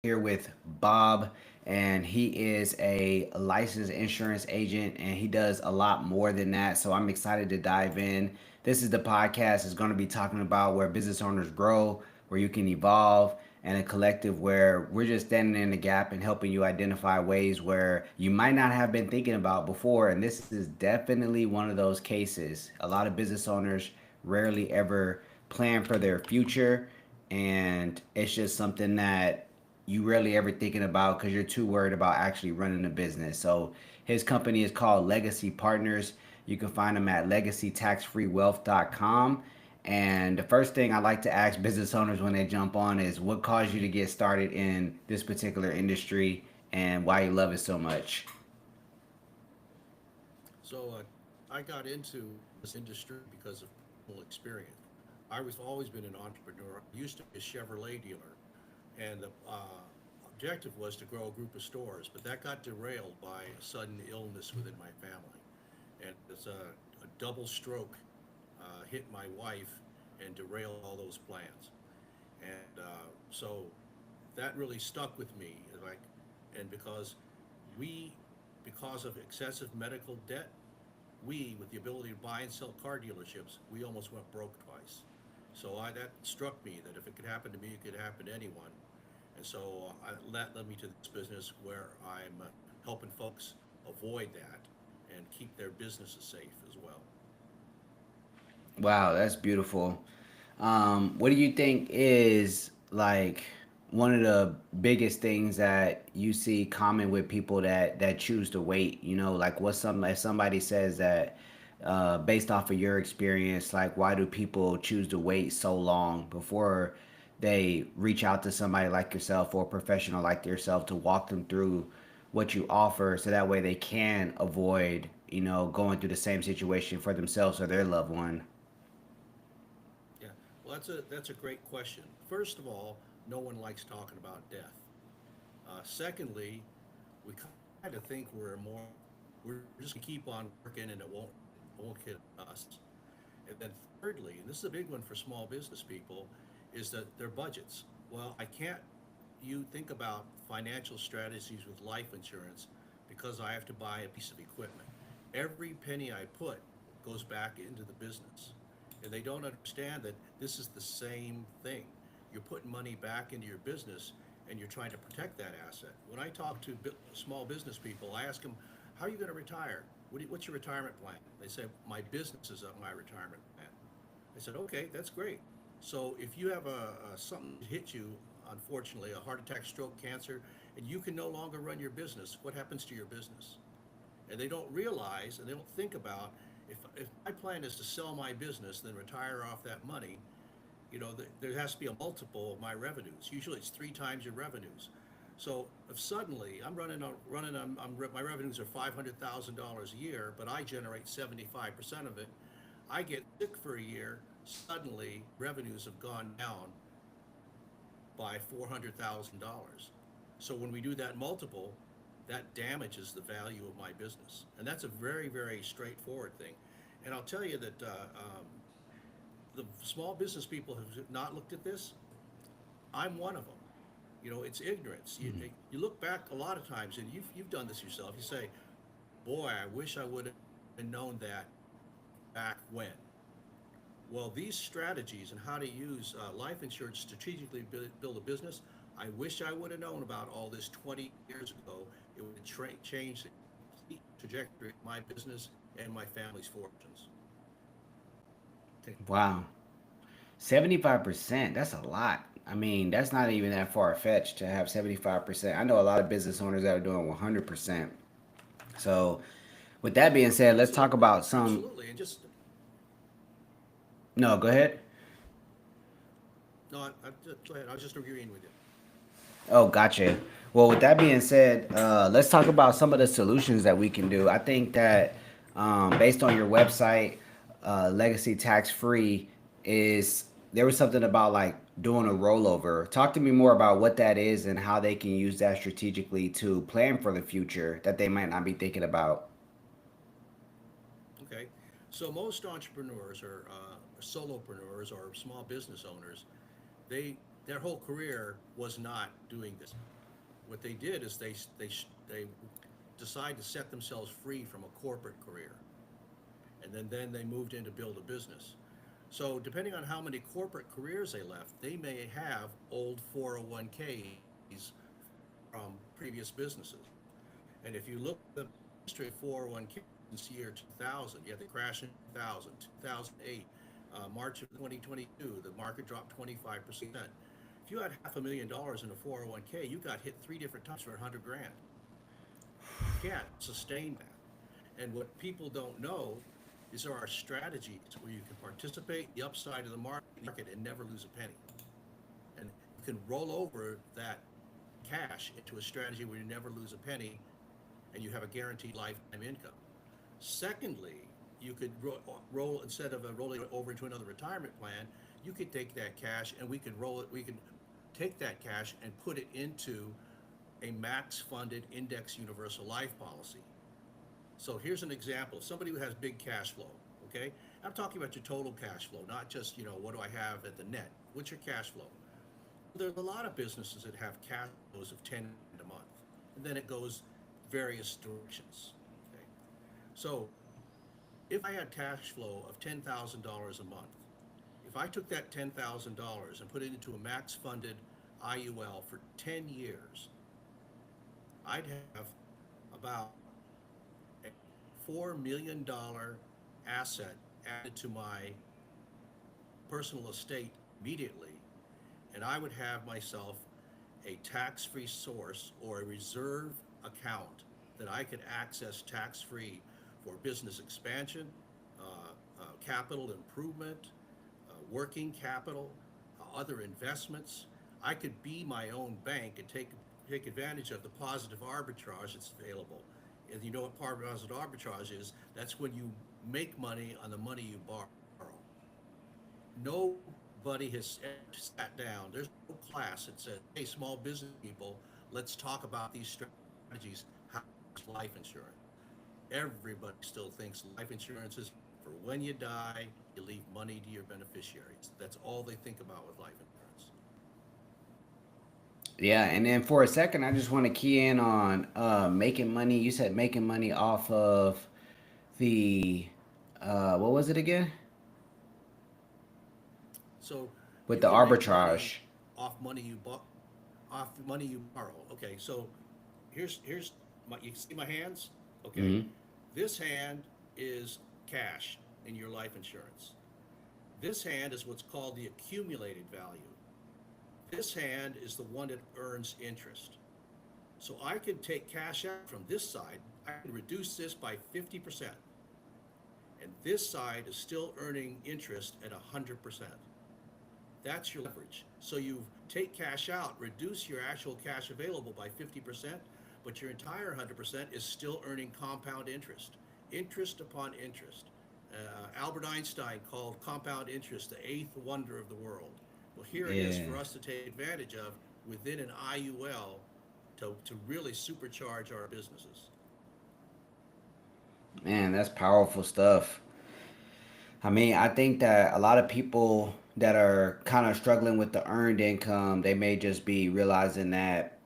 here with Bob, and he is a licensed insurance agent, and he does a lot more than that. So I'm excited to dive in. This is the podcast is going to be talking about where business owners grow, where you can evolve, and a collective where we're just standing in the gap and helping you identify ways where you might not have been thinking about before. And this is definitely one of those cases. A lot of business owners rarely ever plan for their future, and it's just something that you rarely ever thinking about because you're too worried about actually running a business. So his company is called Legacy Partners. You can find him at legacytaxfreewealth.com. And the first thing I like to ask business owners when they jump on is what caused you to get started in this particular industry and why you love it so much. So I got into this industry because of personal experience. I was always been an entrepreneur. I used to be a Chevrolet dealer, and the objective was to grow a group of stores, but that got derailed by a sudden illness within my family, and it's a double stroke hit my wife and derailed all those plans. And so that really stuck with me, like, and we, because of excessive medical debt, we, with the ability to buy and sell car dealerships, we almost went broke twice. So that struck me that if it could happen to me, it could happen to anyone. And so that led me to this business where I'm helping folks avoid that and keep their businesses safe as well. Wow, that's beautiful. What do you think is like one of the biggest things that you see common with people that choose to wait? You know, like what's some if somebody says that based off of your experience, like why do people choose to wait so long before they reach out to somebody like yourself or a professional like yourself to walk them through what you offer so that way they can avoid, going through the same situation for themselves or their loved one? Yeah, well, that's a great question. First of all, no one likes talking about death. Secondly, we kind of think we're just gonna keep on working and it won't hit us. And then thirdly, and this is a big one for small business people, is that their budgets. Well, I can't you think about financial strategies with life insurance because I have to buy a piece of equipment. Every penny I put goes back into the business. And they don't understand that this is the same thing. You're putting money back into your business and you're trying to protect that asset. When I talk to small business people, I ask them, how are you going to retire? What's your retirement plan? They say, my business is my retirement plan. I said, okay, that's great. So if you have something that hit you, unfortunately, a heart attack, stroke, cancer, and you can no longer run your business, what happens to your business? And they don't realize and they don't think about if my plan is to sell my business, then retire off that money. There has to be a multiple of my revenues. Usually, it's three times your revenues. So if suddenly my revenues are $500,000 a year, but I generate 75% of it, I get sick for a year. Suddenly, revenues have gone down by $400,000. So when we do that multiple, that damages the value of my business, and that's a very, very straightforward thing. And I'll tell you that the small business people have not looked at this. I'm one of them. It's ignorance. You look back a lot of times, and you've done this yourself. You say, "Boy, I wish I would have known that back when." Well, these strategies and how to use life insurance strategically build a business, I wish I would have known about all this 20 years ago. It would have changed the complete trajectory of my business and my family's fortunes. Wow. 75%, that's a lot. I mean, that's not even that far fetched to have 75%. I know a lot of business owners that are doing 100%. So, with that being said, let's talk Absolutely, about some. absolutely, and just No, go ahead. no, go ahead. I was just agreeing with you. Oh, gotcha. Well, with that being said, let's talk about some of the solutions that we can do. I think that based on your website, Legacy Tax Free is there was something about like doing a rollover. Talk to me more about what that is and how they can use that strategically to plan for the future that they might not be thinking about. Okay, so most entrepreneurs or solopreneurs or small business owners, they their whole career was not doing this. What they did is they decided to set themselves free from a corporate career, and then they moved in to build a business. So depending on how many corporate careers they left, they may have old 401ks from previous businesses. And if you look at the history of 401k since year 2000, you had the crash in 2000, 2008, March of 2022, the market dropped 25%. If you had $500,000 in a 401k, you got hit three different times for 100 grand. You can't sustain that. And what people don't know is there are strategies where you can participate in the upside of the market and never lose a penny. And you can roll over that cash into a strategy where you never lose a penny and you have a guaranteed lifetime income. Secondly, you could roll instead of rolling it over into another retirement plan, you could take that cash and we could roll it, we could take that cash and put it into a max funded index universal life policy. So here's an example. Somebody who has big cash flow, okay? I'm talking about your total cash flow, not just, what do I have at the net? What's your cash flow? There's a lot of businesses that have cash flows of 10 a month, and then it goes various directions, okay? So if I had cash flow of $10,000 a month, if I took that $10,000 and put it into a max funded IUL for 10 years, I'd have about a $4 million asset added to my personal estate immediately, and I would have myself a tax-free source or a reserve account that I could access tax-free for business expansion, capital improvement, working capital, other investments. I could be my own bank and take advantage of the positive arbitrage that's available. And you know what positive arbitrage is? That's when you make money on the money you borrow. Nobody has sat down. There's no class that says, hey, small business people, let's talk about these strategies. How is life insurance? Everybody still thinks life insurance is for when you die, you leave money to your beneficiaries. That's all they think about with life insurance. Yeah, and then for a second, I just want to key in on making money. You said making money off of the what was it again? So With you the can make money arbitrage. off money you bought, off the money you borrow. Okay, so here's my, you see my hands? Okay, Hmm. this hand is cash in your life insurance. This hand is what's called the accumulated value. This hand is the one that earns interest. So I can take cash out from this side, I can reduce this by 50%, and this side is still earning interest at 100%. That's your leverage. So you take cash out, reduce your actual cash available by 50%, but your entire 100% is still earning compound interest, interest upon interest. Albert Einstein called compound interest the eighth wonder of the world. Well, here it is Yeah. for us to take advantage of within an IUL to really supercharge our businesses. Man, that's powerful stuff. I mean, I think that a lot of people that are kind of struggling with the earned income, they may just be realizing that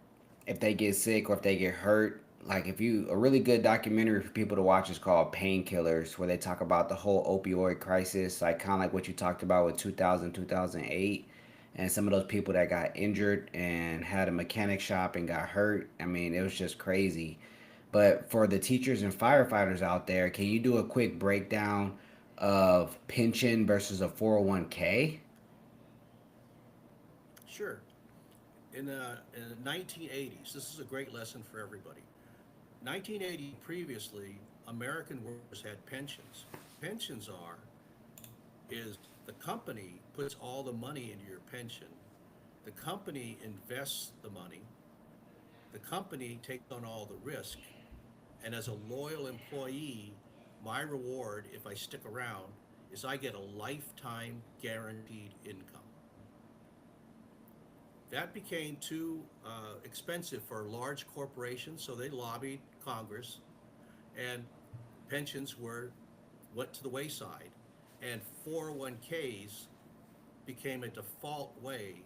if they get sick or if they get hurt, like if you, a really good documentary for people to watch is called Painkillers, where they talk about the whole opioid crisis, like kind of like what you talked about with 2000, 2008, and some of those people that got injured and had a mechanic shop and got hurt. I mean, it was just crazy. But for the teachers and firefighters out there, can you do a quick breakdown of pension versus a 401k? Sure. In the 1980s, this is a great lesson for everybody. 1980 previously, American workers had pensions. Pensions is the company puts all the money into your pension. The company invests the money. The company takes on all the risk. And as a loyal employee, my reward, if I stick around, is I get a lifetime guaranteed income. That became too expensive for large corporations, so they lobbied Congress, and pensions went to the wayside, and 401ks became a default way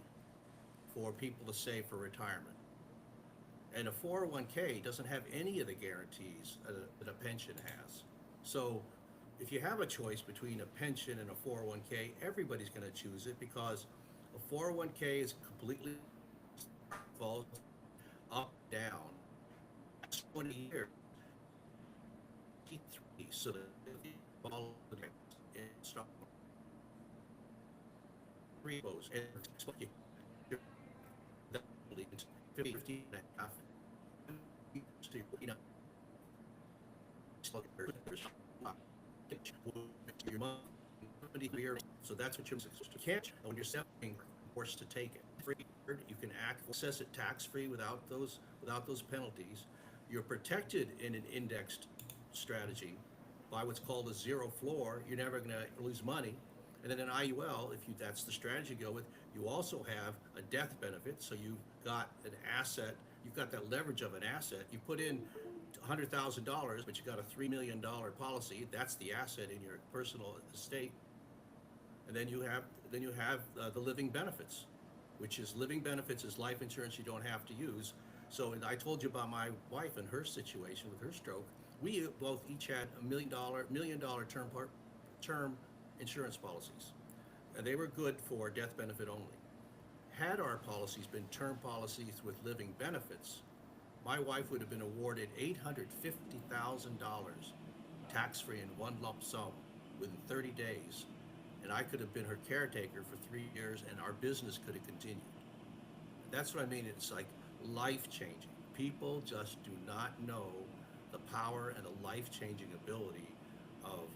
for people to save for retirement. And a 401k doesn't have any of the guarantees that a pension has. So if you have a choice between a pension and a 401k, everybody's going to choose it because a 401k is completely falls up, down. 20 years, 53, so that all the stock repos and 50 and a half to, your money, so that's what you can't, when you're selling, forced to take it free, you can access it tax-free without those penalties. You're protected in an indexed strategy by what's called a zero floor. You're never going to lose money. And then in IUL, if that's the strategy you go with, you also have a death benefit. So you've got an asset, you've got that leverage of an asset. You put in $100,000, but you got a $3 million policy. That's the asset in your personal estate. And then you have the living benefits, which is living benefits is life insurance you don't have to use. So, and I told you about my wife and her situation with her stroke. We both each had $1 million term insurance policies, and they were good for death benefit only. Had our policies been term policies with living benefits, my wife would have been awarded $850,000 tax-free in one lump sum within 30 days, and I could have been her caretaker for 3 years, and our business could have continued. That's what I mean. It's like life-changing. People just do not know the power and the life-changing ability of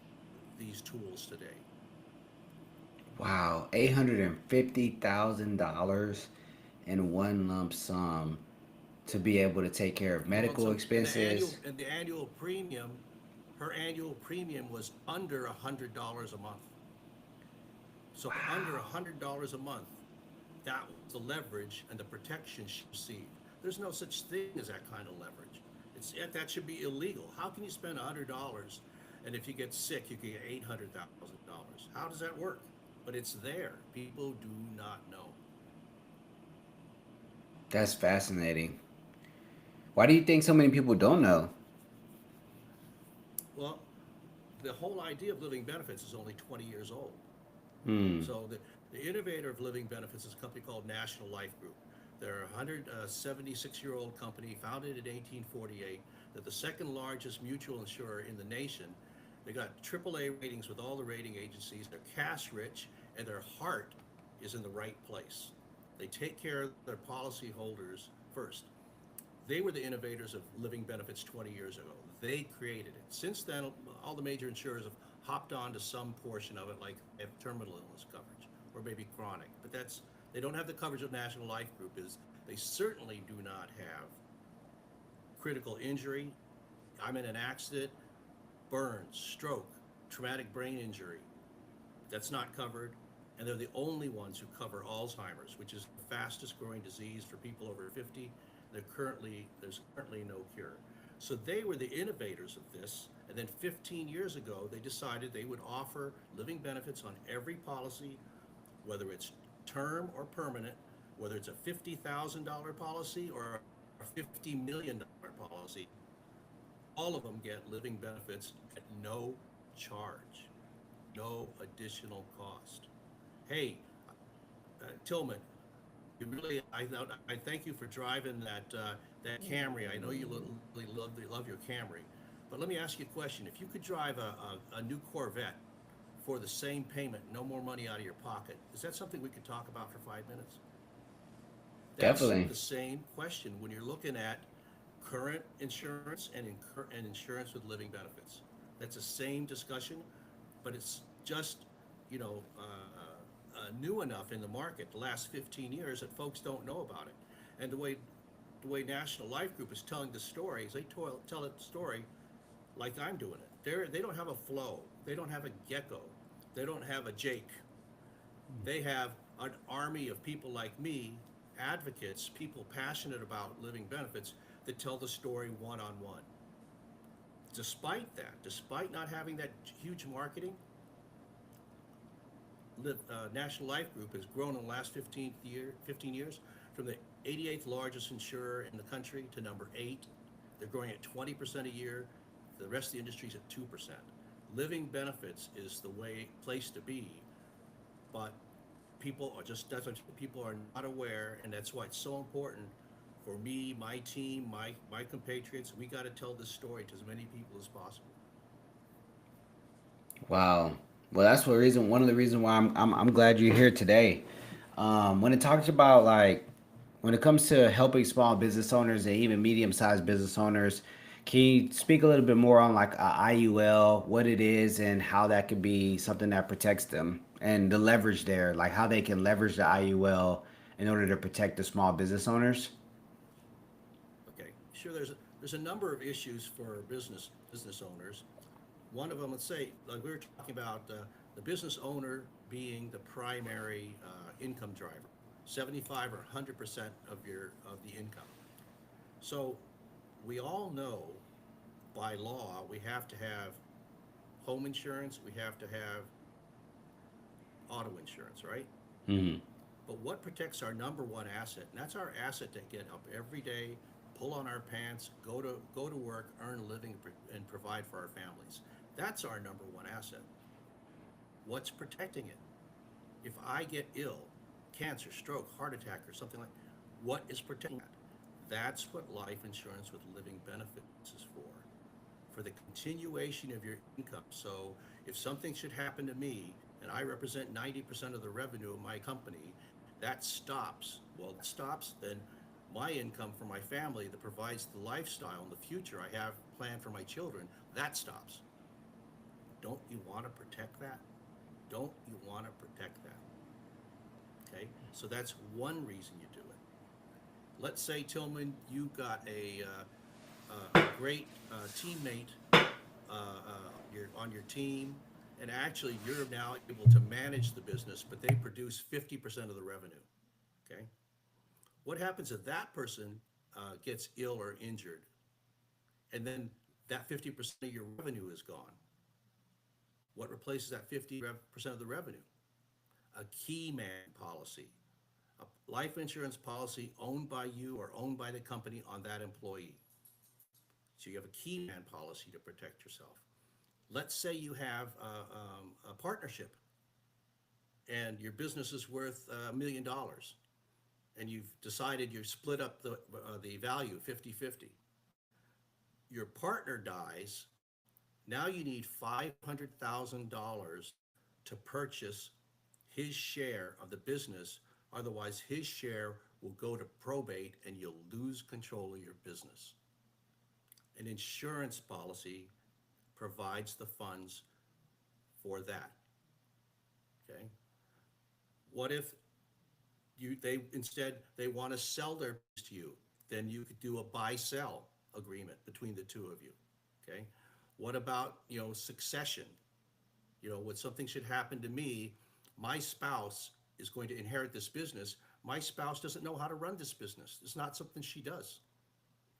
these tools today. Wow, $850,000 in one lump sum to be able to take care of medical expenses. And the annual premium, her annual premium was under $100 a month. So under $100 a month, that was the leverage and the protection she received. There's no such thing as that kind of leverage. That should be illegal. How can you spend $100 and if you get sick, you can get $800,000? How does that work? But it's there. People do not know. That's fascinating. Why do you think so many people don't know? Well, the whole idea of living benefits is only 20 years old. So the innovator of living benefits is a company called National Life Group. They're a 176-year-old company founded in 1848. They're the second largest mutual insurer in the nation. They got AAA ratings with all the rating agencies. They're cash rich, and their heart is in the right place. They take care of their policy holders first. They were the innovators of living benefits 20 years ago. They created it. Since then, all the major insurers have hopped on to some portion of it, like they have terminal illness coverage or maybe chronic. But they don't have the coverage of National Life Group. They certainly do not have critical injury. I'm in an accident, burns, stroke, traumatic brain injury. That's not covered. And they're the only ones who cover Alzheimer's, which is the fastest growing disease for people over 50. There's currently no cure. So they were the innovators of this. And then 15 years ago, they decided they would offer living benefits on every policy, whether it's term or permanent, whether it's a $50,000 policy or a $50 million policy. All of them get living benefits at no charge, no additional cost. Hey, Tillman, I thank you for driving that Camry. I know you really love your Camry, but let me ask you a question. If you could drive a new Corvette for the same payment, no more money out of your pocket, is that something we could talk about for 5 minutes? Definitely. That's the same question when you're looking at current insurance and insurance with living benefits. That's the same discussion, but it's just, new enough in the market the last 15 years that folks don't know about it. And the way National Life Group is telling the story is they tell the story like I'm doing it. They don't have a Flo. They don't have a Gecko. They don't have a Jake. They have an army of people like me, advocates, people passionate about living benefits that tell the story one-on-one. Despite that, despite not having that huge marketing, National Life Group has grown in the last 15 years from the 88th largest insurer in the country to number 8. They're growing at 20% a year. The rest of the industry is at 2%. Living benefits is the place to be, but people are just that's what people are not aware, and that's why it's so important for me, my team, my compatriots. We got to tell this story to as many people as possible. Wow. Well, that's one of the reasons why I'm glad you're here today. When it talks about like when it comes to helping small business owners and even medium-sized business owners, can you speak a little bit more on like IUL, what it is, and how that could be something that protects them and the leverage there, like how they can leverage the IUL in order to protect the small business owners? Okay, sure. There's a number of issues for business owners. One of them, let's say, like we were talking about, the business owner being the primary income driver, 75 or 100% of the income. So we all know by law we have to have home insurance, we have to have auto insurance, right? Hmm. But what protects our number one asset? And that's our asset to get up every day, pull on our pants, go to work, earn a living, and provide for our families. That's our number one asset. What's protecting it? If I get ill, cancer, stroke, heart attack, or something like, what is protecting that? That's what life insurance with living benefits is for the continuation of your income. So if something should happen to me, and I represent 90% of the revenue of my company, that stops. Well, it stops, then my income for my family that provides the lifestyle in the future I have planned for my children, that stops. Don't you want to protect that? Don't you want to protect that? Okay, so that's one reason you do it. Let's say, Tillman, you got a great teammate you're on your team, and actually you're now able to manage the business, but they produce 50% of the revenue. Okay, what happens if that person gets ill or injured, and then that 50% of your revenue is gone? What replaces that 50% of the revenue? A key man policy, a life insurance policy owned by you or owned by the company on that employee. So you have a key man policy to protect yourself. Let's say you have a partnership and your business is worth $1 million, and you've decided you split up the value 50-50. Your partner dies. Now you need $500,000 to purchase his share of the business. Otherwise, his share will go to probate and you'll lose control of your business. An insurance policy provides the funds for that. Okay. What if they want to sell their business to you? Then you could do a buy sell agreement between the two of you. Okay. What about succession? When something should happen to me, my spouse is going to inherit this business. My spouse doesn't know how to run this business. It's not something she does.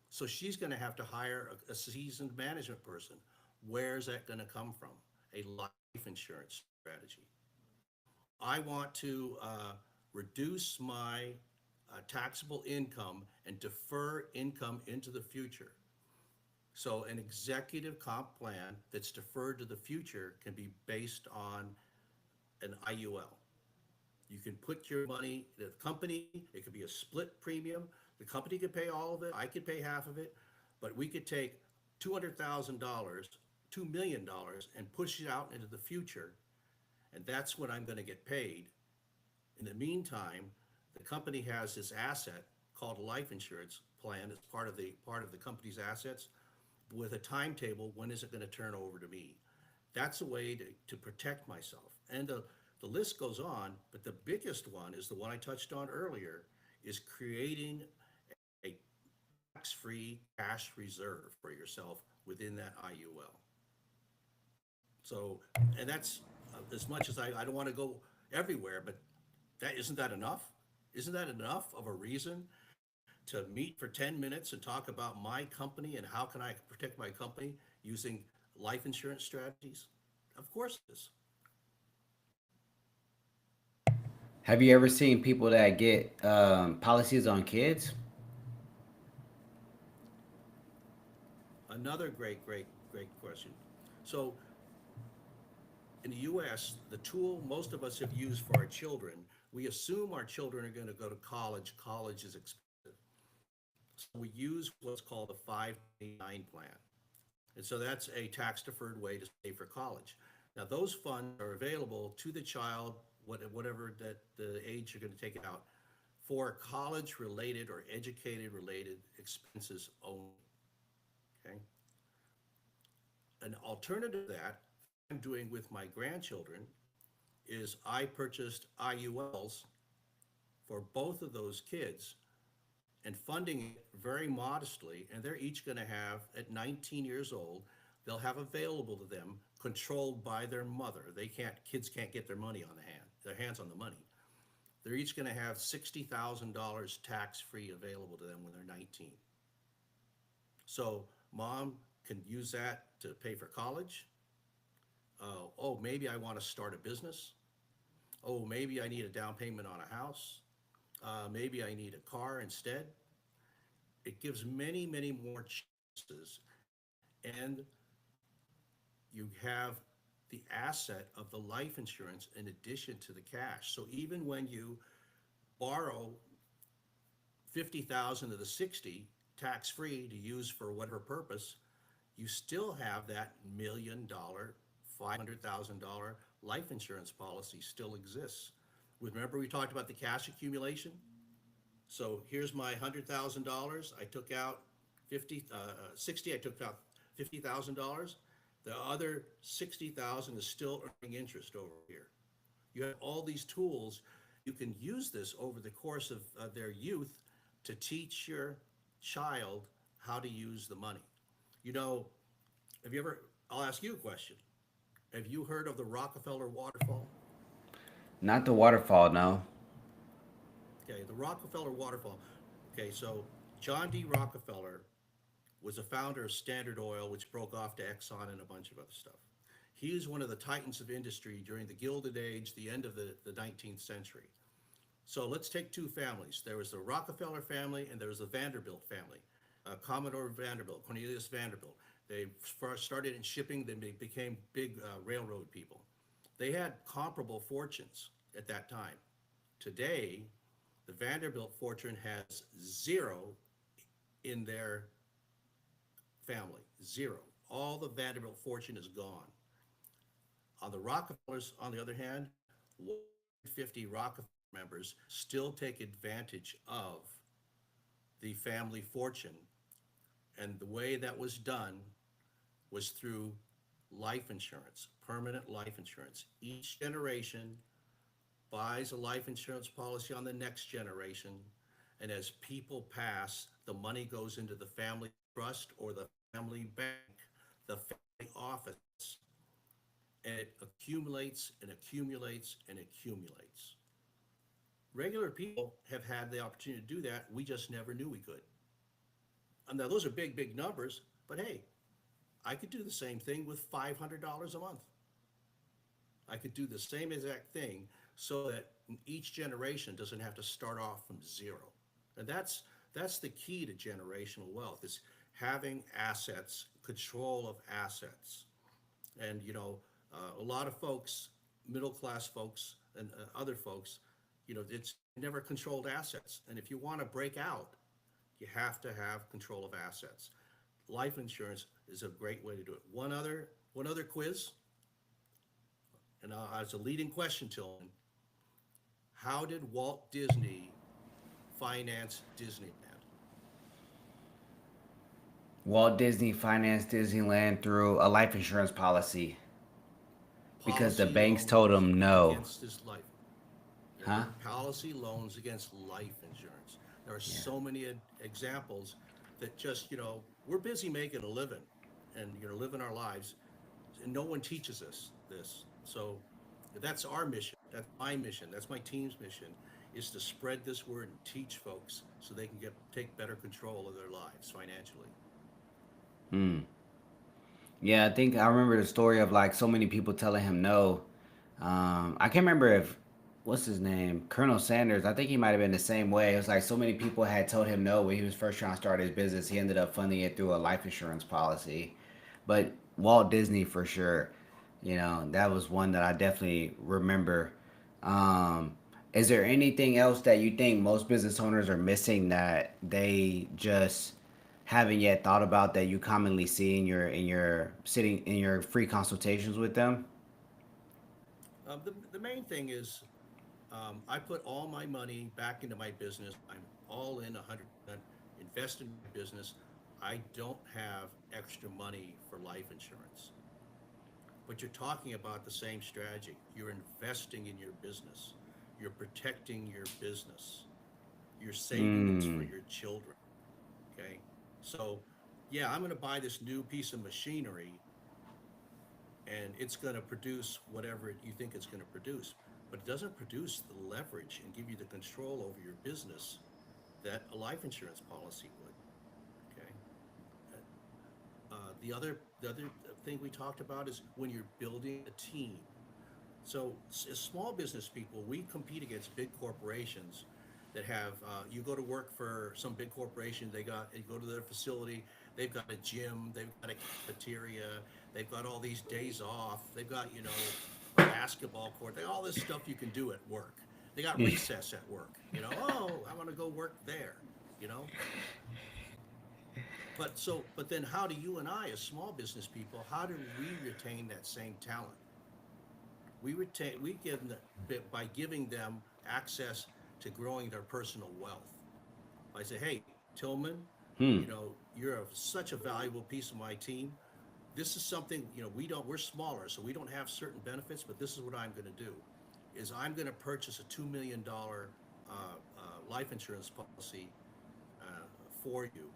So she's going to have to hire a seasoned management person. Where's that going to come from? A life insurance strategy. I want to reduce my taxable income and defer income into the future. So an executive comp plan that's deferred to the future can be based on an IUL. You can put your money in the company. It could be a split premium. The company could pay all of it. I could pay half of it. But we could take $200,000, $2 million, and push it out into the future. And that's when I'm going to get paid. In the meantime, the company has this asset called a life insurance plan as part of the company's assets with a timetable. When is it going to turn over to me? That's a way to protect myself. And the list goes on, but the biggest one is the one I touched on earlier, is creating a tax-free cash reserve for yourself within that IUL. So, and that's as much as I don't want to go everywhere, but isn't that enough? Isn't that enough of a reason to meet for 10 minutes and talk about my company and how can I protect my company using life insurance strategies? Of course it is. Have you ever seen people that get policies on kids? Another great question. So in the US, the tool most of us have used for our children, we assume our children are going to go to college. College is expensive. So we use what's called a 529 plan. And so that's a tax deferred way to save for college. Now, those funds are available to the child, whatever that the age you're going to take it out, for college related or educated related expenses only. Okay. An alternative to that I'm doing with my grandchildren is I purchased IULs for both of those kids and funding it very modestly. And they're each going to have, at 19 years old, they'll have available to them, controlled by their mother. Kids can't get their hands on the money. They're each going to have $60,000 tax free available to them when they're 19. So mom can use that to pay for college. Oh, maybe I want to start a business. Oh, maybe I need a down payment on a house. Maybe I need a car instead. It gives many more chances, and you have the asset of the life insurance in addition to the cash. So even when you borrow 50,000 of the 60 tax free to use for whatever purpose, you still have that $1 million, $500,000 life insurance policy still exists. Remember we talked about the cash accumulation? So here's my $100,000. I took out 60. I took out $50,000. The other 60,000 is still earning interest over here. You have all these tools. You can use this over the course of their youth to teach your child how to use the money. You know, have you ever? I'll ask you a question. Have you heard of the Rockefeller waterfall? Not the waterfall, no. Okay, the Rockefeller waterfall. Okay, so John D. Rockefeller was a founder of Standard Oil, which broke off to Exxon and a bunch of other stuff. He was one of the titans of industry during the Gilded Age, the end of the 19th century. So let's take two families. There was the Rockefeller family and there was the Vanderbilt family. Commodore Vanderbilt, Cornelius Vanderbilt. They first started in shipping, then they became big railroad people. They had comparable fortunes at that time. Today, the Vanderbilt fortune has zero in their family, zero. All the Vanderbilt fortune is gone. On the Rockefellers, on the other hand, 150 Rockefeller members still take advantage of the family fortune. And the way that was done was through life insurance, permanent life insurance. Each generation buys a life insurance policy on the next generation. And as people pass, the money goes into the family trust or the family bank, the family office, and it accumulates and accumulates and accumulates. Regular people have had the opportunity to do that. We just never knew we could. And now those are big numbers, but hey, I could do the same thing with $500 a month. I could do the same exact thing so that each generation doesn't have to start off from zero. And that's the key to generational wealth is having assets, control of assets. And a lot of folks, middle class folks, and other folks, it's never controlled assets. And if you want to break out, you have to have control of assets. Life insurance is a great way to do it. One other quiz, and as a leading question, Tillman, how did Walt Disney finance Disneyland? Walt Disney financed Disneyland through a life insurance policy because the Policy banks told loans him no. against his life. Huh? Policy loans against life insurance. There are Yeah. so many examples that just, we're busy making a living and, living our lives, and no one teaches us this. So that's our mission. That's my mission. That's my team's mission is to spread this word and teach folks so they can take better control of their lives financially. Hmm. Yeah, I think I remember the story of like so many people telling him no. I can't remember if what's his name? Colonel Sanders. I think he might have been the same way. It was like so many people had told him no when he was first trying to start his business. He ended up funding it through a life insurance policy. But Walt Disney for sure, that was one that I definitely remember. Um, is there anything else that you think most business owners are missing that they just haven't yet thought about that you commonly see in your sitting in your free consultations with them? The main thing is I put all my money back into my business. I'm all in 100% invested in my business. I don't have extra money for life insurance. But you're talking about the same strategy. You're investing in your business. You're protecting your business. You're saving this for Mm. your children. Okay. So, yeah, I'm going to buy this new piece of machinery and it's going to produce whatever you think it's going to produce. But it doesn't produce the leverage and give you the control over your business that a life insurance policy would. Okay. The other thing we talked about is when you're building a team. So as small business people, we compete against big corporations that have. You go to work for some big corporation. You go to their facility. They've got a gym. They've got a cafeteria. They've got all these days off. They've got a basketball court. They all this stuff you can do at work. They got recess at work. Oh, I want to go work there. You know, but then how do you and I, as small business people, how do we retain that same talent? We give them by giving them access to growing their personal wealth. I say, hey, Tillman, Hmm. you're such a valuable piece of my team. This is something, we're smaller, so we don't have certain benefits, but this is what I'm going to do is I'm going to purchase a $2 million life insurance policy uh, for you,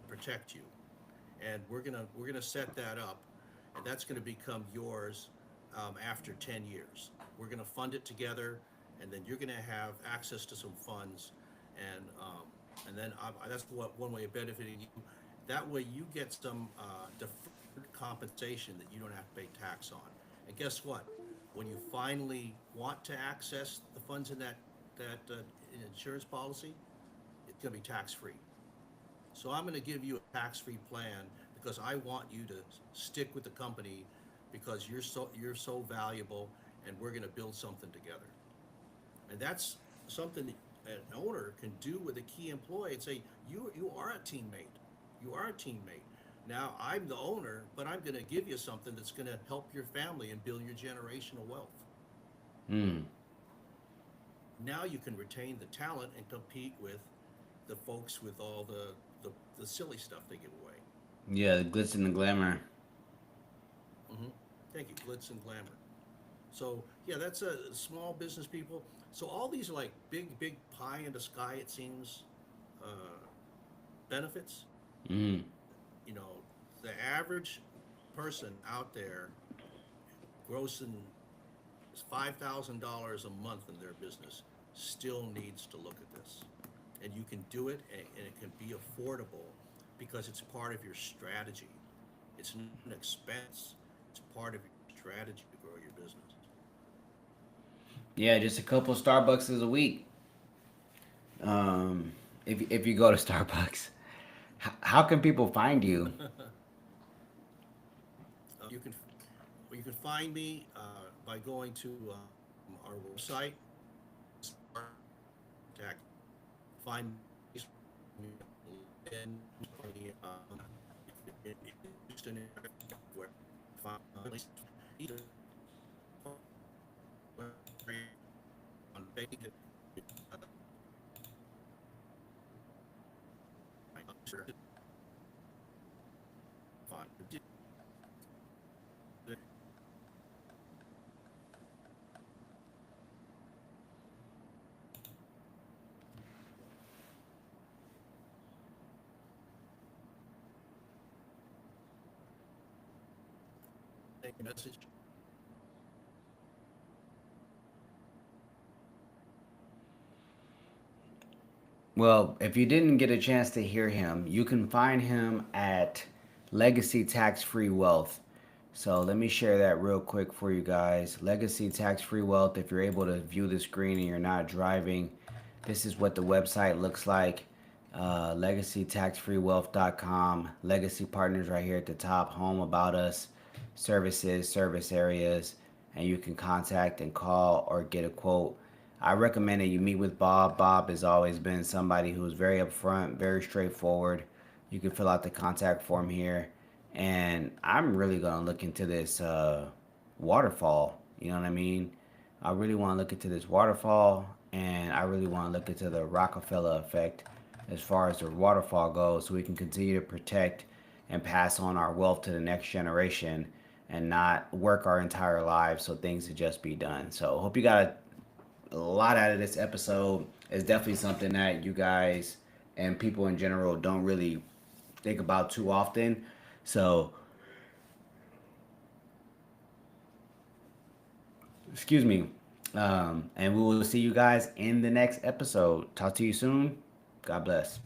protect you, and we're gonna set that up, and that's going to become yours after 10 years. We're going to fund it together, and then you're going to have access to some funds, and then that's what one way of benefiting you. That way, you get some deferred compensation that you don't have to pay tax on. And guess what? When you finally want to access the funds in that insurance policy, it's going to be tax free. So I'm going to give you a tax-free plan because I want you to stick with the company because you're so valuable and we're going to build something together. And that's something that an owner can do with a key employee and say, you are a teammate. You are a teammate. Now I'm the owner, but I'm going to give you something that's going to help your family and build your generational wealth. Hmm. Now you can retain the talent and compete with the folks with all the silly stuff they give away. Yeah, the glitz and the glamour. hmm Thank you, glitz and glamour. So yeah, that's a small business people. So all these are like big pie in the sky. It seems uh, benefits. Mm. You know, the average person out there grossing $5,000 a month in their business still needs to look at this, and you can do it, and it can be affordable because it's part of your strategy. It's not an expense. It's part of your strategy to grow your business. Yeah, just a couple Starbucks a week. Um, if you go to Starbucks, how can people find you? You can you can find me by going to our website find me in Houston where find either on bacon message. Well, if you didn't get a chance to hear him, you can find him at Legacy Tax Free Wealth. So let me share that real quick for you guys. Legacy Tax Free Wealth. If you're able to view the screen and you're not driving, this is what the website looks like. LegacyTaxFreeWealth.com. Legacy Partners right here at the top. Home about us, services, service areas, and you can contact and call or get a quote. I recommend that you meet with Bob. Bob has always been somebody who's very upfront, very straightforward. You can fill out the contact form here, and I'm really gonna look into this waterfall. You know what I mean? I really want to look into this waterfall, and I really want to look into the Rockefeller effect as far as the waterfall goes, so we can continue to protect and pass on our wealth to the next generation and not work our entire lives so things would just be done. So hope you got a lot out of this episode. It's definitely something that you guys and people in general don't really think about too often. So, excuse me. And we will see you guys in the next episode. Talk to you soon. God bless.